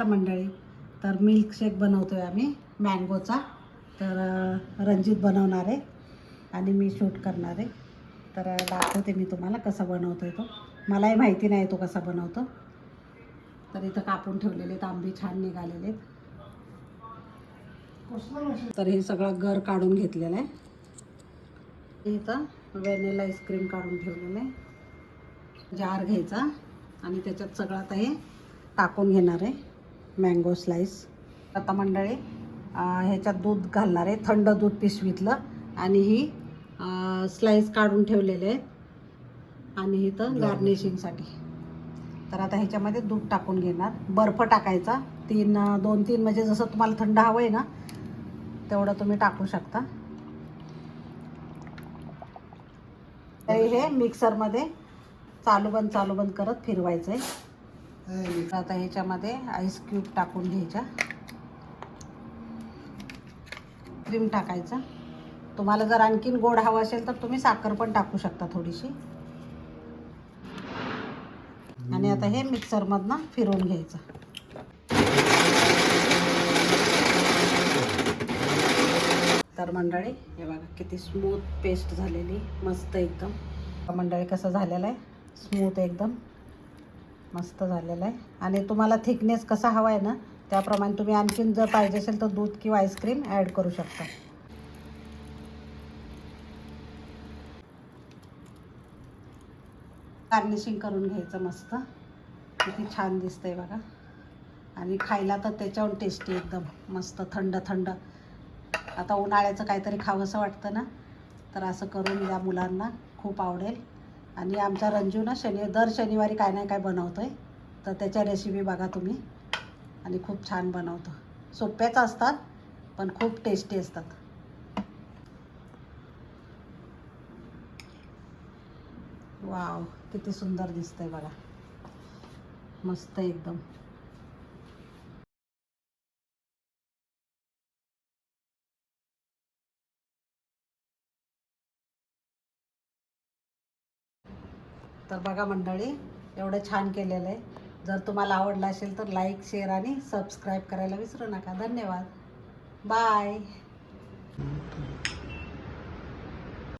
मंडळी, तर मिल्कशेक बनवतोय आम्ही मँगोचा. तर रणजित बनवणार आहे आणि मी शूट करणार आहे. तर दाखवते मी तुम्हाला कसा बनवतोय तो. मलाही माहिती नाही तो कसा बनवतो. तर इथं कापून ठेवलेले आहेत आंबे, छान निघालेले आहेत. तर हे सगळं गर काढून घेतलेलं आहे. इथं व्हॅनिला आईस्क्रीम काढून ठेवलेलं आहे. जार घ्यायचा आणि त्याच्यात सगळं आता हे टाकून घेणार आहे मँगो स्लाइस. आता मंडळी ह्याच्यात दूध घालणार आहे, थंड दूध पिशवीतलं. आणि ही स्लाइस काढून ठेवलेले आहे आणि इथं गार्निशिंगसाठी. तर आता ह्याच्यामध्ये दूध टाकून घेणार. बर्फ टाकायचा 2-3 म्हणजे जसं तुम्हाला थंड हवं आहे ना तेवढं तुम्ही टाकू शकता. तरी हे मिक्सरमध्ये चालू बंद करत फिरवायचं आहे. आता ह्याच्यामध्ये आईस क्यूब टाकून घ्यायच्या. क्रीम टाकायचा. तुम्हाला जर आणखीन गोड हवं असेल तर तुम्ही साखर पण टाकू शकता थोडीशी. आणि आता हे मिक्सरमधनं फिरवून घ्यायचं. तर मंडळी हे बघा किती स्मूथ पेस्ट झालेली, मस्त एकदम. मंडळी कसं झालेलं आहे, स्मूथ एकदम मस्त झालेलं आहे. आणि तुम्हाला थिकनेस कसा हवा आहे ना त्याप्रमाणे तुम्ही आणखीन जर पाहिजे असेल तर दूध किंवा आईस्क्रीम ॲड करू शकता. गार्निशिंग करून घ्यायचं मस्त. किती छान दिसतंय बघा. आणि खायला तर त्याच्याहून टेस्टी एकदम मस्त थंड थंड. आता उन्हाळ्याचं काहीतरी खावंसं वाटतं ना तर असं करून द्या मुलांना, खूप आवडेल. आणि आमचा रंजू ना दर शनिवारी काय नाही काय बनवतो आहे. तर त्याच्या रेसिपी बघा तुम्ही. आणि खूप छान बनवतो. सोप्याच असतात पण खूप टेस्टी असतात. वाव, किती सुंदर दिसतंय बघा, मस्त एकदम. तर बघा मंडळी, एवढं छान केलेलं आहे. जर तुम्हाला आवडलं असेल तर लाईक, शेअर आणि सबस्क्राईब करायला विसरू नका. धन्यवाद. बाय.